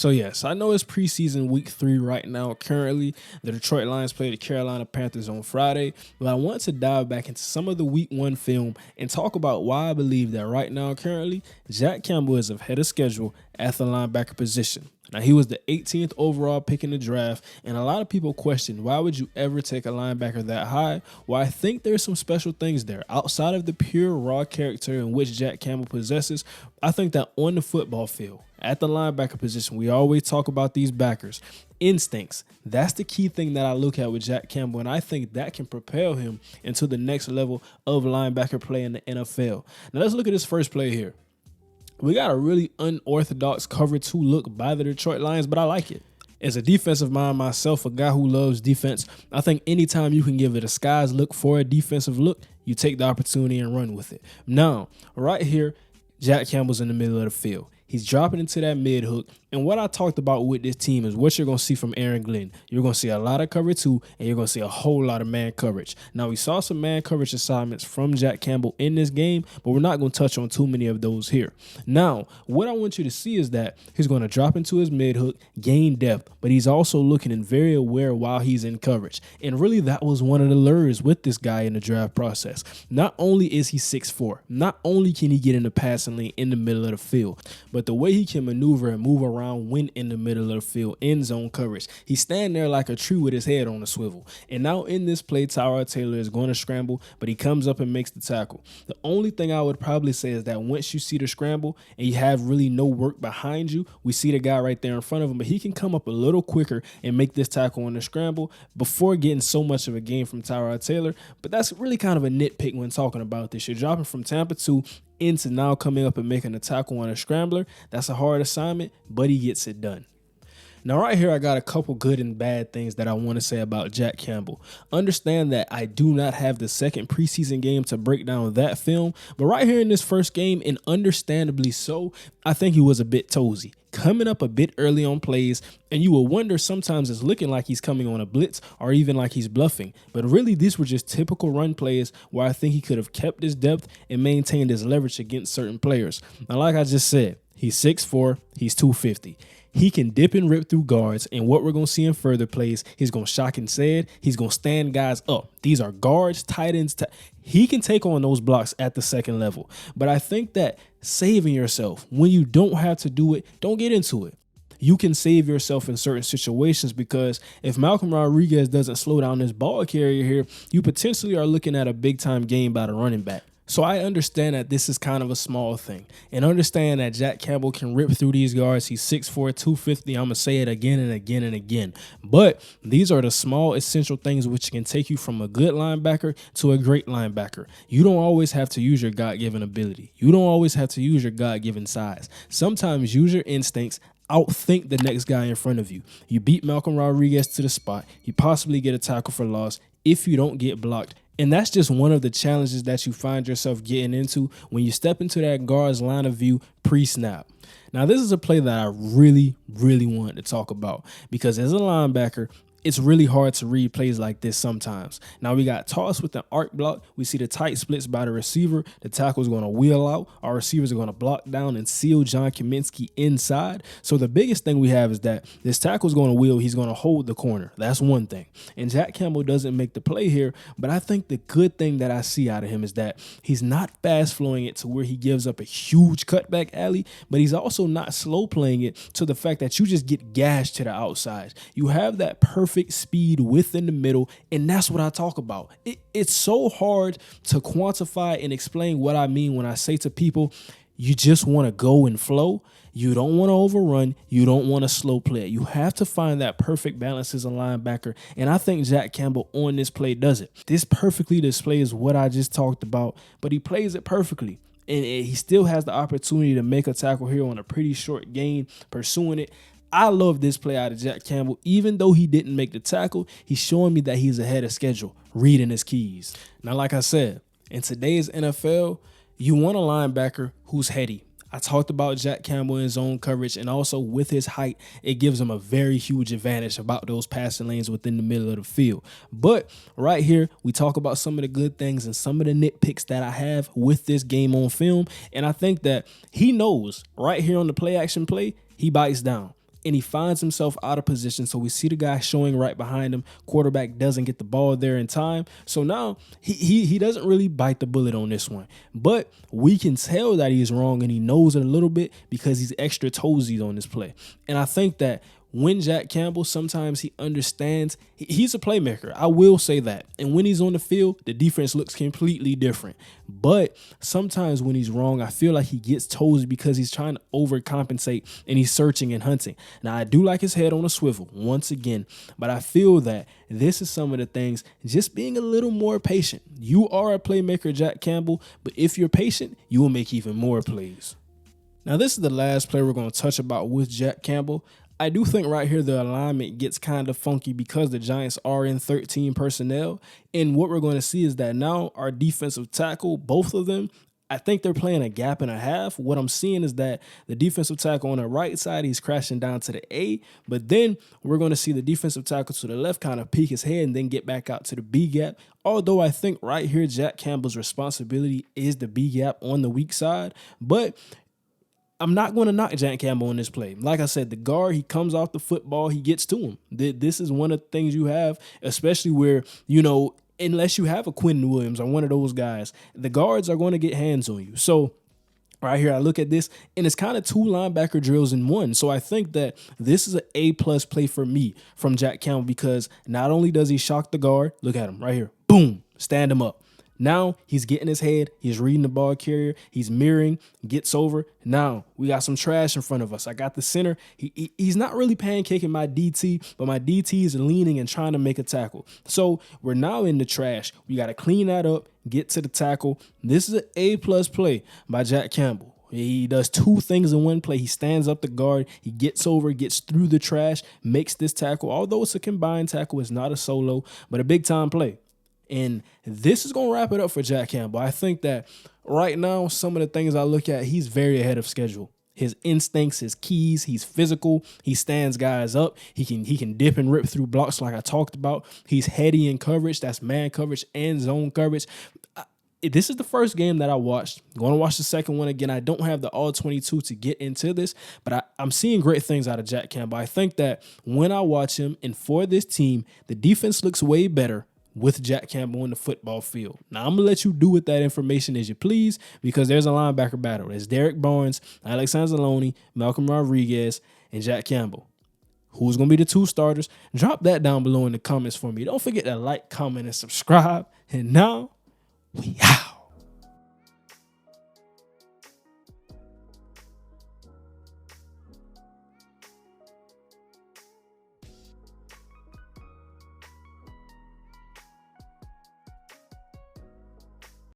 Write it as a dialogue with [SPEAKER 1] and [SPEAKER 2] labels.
[SPEAKER 1] So yes, I know it's preseason week 3 right now. Currently, the Detroit Lions play the Carolina Panthers on Friday, but I want to dive back into some of the week 1 film and talk about why I believe that right now, currently, Jack Campbell is ahead of schedule at the linebacker position. Now, he was the 18th overall pick in the draft, and a lot of people question, why would you ever take a linebacker that high? Well, I think there's some special things there. Outside of the pure raw character in which Jack Campbell possesses, I think that on the football field, at the linebacker position, we always talk about these backers. Instincts. That's the key thing that I look at with Jack Campbell, and I think that can propel him into the next level of linebacker play in the NFL. Now, let's look at this first play here. We got a really unorthodox cover 2 look by the Detroit Lions, but I like it. As a defensive mind myself, a guy who loves defense, I think anytime you can give it a skies look for a defensive look, you take the opportunity and run with it. Now, right here, Jack Campbell's in the middle of the field. He's dropping into that mid hook. And what I talked about with this team is what you're going to see from Aaron Glenn. You're going to see a lot of cover 2, and you're going to see a whole lot of man coverage. Now, we saw some man coverage assignments from Jack Campbell in this game, but we're not going to touch on too many of those here. Now, what I want you to see is that he's going to drop into his mid hook, gain depth, but he's also looking and very aware while he's in coverage. And really, that was one of the lures with this guy in the draft process. Not only is he 6'4", not only can he get in the passing lane in the middle of the field, but the way he can maneuver and move around when in the middle of the field, end zone coverage. He's standing there like a tree with his head on a swivel. And now in this play, Tyrod Taylor is going to scramble, but he comes up and makes the tackle. The only thing I would probably say is that once you see the scramble and you have really no work behind you, we see the guy right there in front of him, but he can come up a little quicker and make this tackle on the scramble before getting so much of a gain from Tyrod Taylor. But that's really kind of a nitpick when talking about this. You're dropping from Tampa 2 into now coming up and making a tackle on a scrambler. That's a hard assignment, but he gets it done. Now, right here, I got a couple good and bad things that I want to say about Jack Campbell. Understand that I do not have the second preseason game to break down that film, but right here in this first game, and understandably so, I think he was a bit toesy. Coming up a bit early on plays, and you will wonder sometimes it's looking like he's coming on a blitz or even like he's bluffing. But really, these were just typical run plays where I think he could have kept his depth and maintained his leverage against certain players. Now, like I just said, he's 6'4", he's 250. He can dip and rip through guards, and what we're going to see in further plays, he's going to shock and said, he's going to stand guys up. These are guards, tight ends. He can take on those blocks at the second level. But I think that saving yourself when you don't have to do it, don't get into it. You can save yourself in certain situations, because if Malcolm Rodriguez doesn't slow down this ball carrier here, you potentially are looking at a big-time game by the running back. So I understand that this is kind of a small thing, and understand that Jack Campbell can rip through these guards. He's 6'4", 250. I'm going to say it again and again and again. But these are the small essential things which can take you from a good linebacker to a great linebacker. You don't always have to use your God-given ability. You don't always have to use your God-given size. Sometimes use your instincts. Outthink the next guy in front of you. You beat Malcolm Rodriguez to the spot. You possibly get a tackle for loss if you don't get blocked. And that's just one of the challenges that you find yourself getting into when you step into that guard's line of view pre-snap. Now, this is a play that I really wanted to talk about, because as a linebacker, it's really hard to read plays like this sometimes. Now, we got tossed with an arc block. We see the tight splits by the receiver. The tackle is going to wheel out. Our receivers are going to block down and seal John Kaminsky inside. So the biggest thing we have is that this tackle is going to wheel. He's going to hold the corner. That's one thing. And Jack Campbell doesn't make the play here, but I think the good thing that I see out of him is that he's not fast flowing it to where he gives up a huge cutback alley, but he's also not slow playing it to the fact that you just get gashed to the outside. You have that perfect speed within the middle, and that's what I talk about. It's so hard to quantify and explain what I mean when I say to people, you just want to go and flow. You don't want to overrun. You don't want to slow play it. You have to find that perfect balance as a linebacker, and I think Jack Campbell on this play does it. This perfectly displays what I just talked about, but he plays it perfectly. And he still has the opportunity to make a tackle here on a pretty short gain, pursuing it. I love this play out of Jack Campbell. Even though he didn't make the tackle, he's showing me that he's ahead of schedule, reading his keys. Now, like I said, in today's NFL, you want a linebacker who's heady. I talked about Jack Campbell in zone coverage, and also with his height, it gives him a very huge advantage about those passing lanes within the middle of the field. But right here, we talk about some of the good things and some of the nitpicks that I have with this game on film, and I think that he knows right here on the play action play, he bites down. and he finds himself out of position. So we see the guy showing right behind him. Quarterback doesn't get the ball there in time. So now he doesn't really bite the bullet on this one. But we can tell that he's wrong, and he knows it a little bit because he's extra toesied on this play. And I think that when Jack Campbell, sometimes he understands, he's a playmaker. I will say that. And when he's on the field, the defense looks completely different. But sometimes when he's wrong, I feel like he gets toes because he's trying to overcompensate and he's searching and hunting. Now, I do like his head on a swivel once again, but I feel that this is some of the things, just being a little more patient. You are a playmaker, Jack Campbell, but if you're patient, you will make even more plays. Now, this is the last play we're going to touch about with Jack Campbell. I do think right here the alignment gets kind of funky because the Giants are in 13 personnel. And what we're going to see is that now our defensive tackle, both of them, I think they're playing a gap and a half. What I'm seeing is that the defensive tackle on the right side, he's crashing down to the A. But then we're going to see the defensive tackle to the left kind of peek his head and then get back out to the B gap. Although I think right here Jack Campbell's responsibility is the B gap on the weak side. But I'm not going to knock Jack Campbell on this play. Like I said, the guard, he comes off the football, he gets to him. This is one of the things you have, especially where, unless you have a Quentin Williams or one of those guys, the guards are going to get hands on you. So right here, I look at this, and it's kind of 2 linebacker drills in one. So I think that this is an A-plus play for me from Jack Campbell because not only does he shock the guard, look at him right here, boom, stand him up. Now he's getting his head. He's reading the ball carrier. He's mirroring, gets over. Now we got some trash in front of us. I got the center. He's not really pancaking my DT, but my DT is leaning and trying to make a tackle. So we're now in the trash. We got to clean that up, get to the tackle. This is an A-plus play by Jack Campbell. He does 2 things in one play. He stands up the guard. He gets over, gets through the trash, makes this tackle. Although it's a combined tackle, it's not a solo, but a big-time play. And this is going to wrap it up for Jack Campbell. I think that right now, some of the things I look at, he's very ahead of schedule. His instincts, his keys, he's physical. He stands guys up. He can dip and rip through blocks like I talked about. He's heady in coverage. That's man coverage and zone coverage. This is the first game that I watched. I'm going to watch the second one again. I don't have the all 22 to get into this, but I'm seeing great things out of Jack Campbell. I think that when I watch him and for this team, the defense looks way better with Jack Campbell on the football field. Now, I'm going to let you do with that information as you please because there's a linebacker battle. There's Derek Barnes, Alex Anzalone, Malcolm Rodriguez, and Jack Campbell. Who's going to be the 2 starters? Drop that down below in the comments for me. Don't forget to like, comment, and subscribe. And now, we out.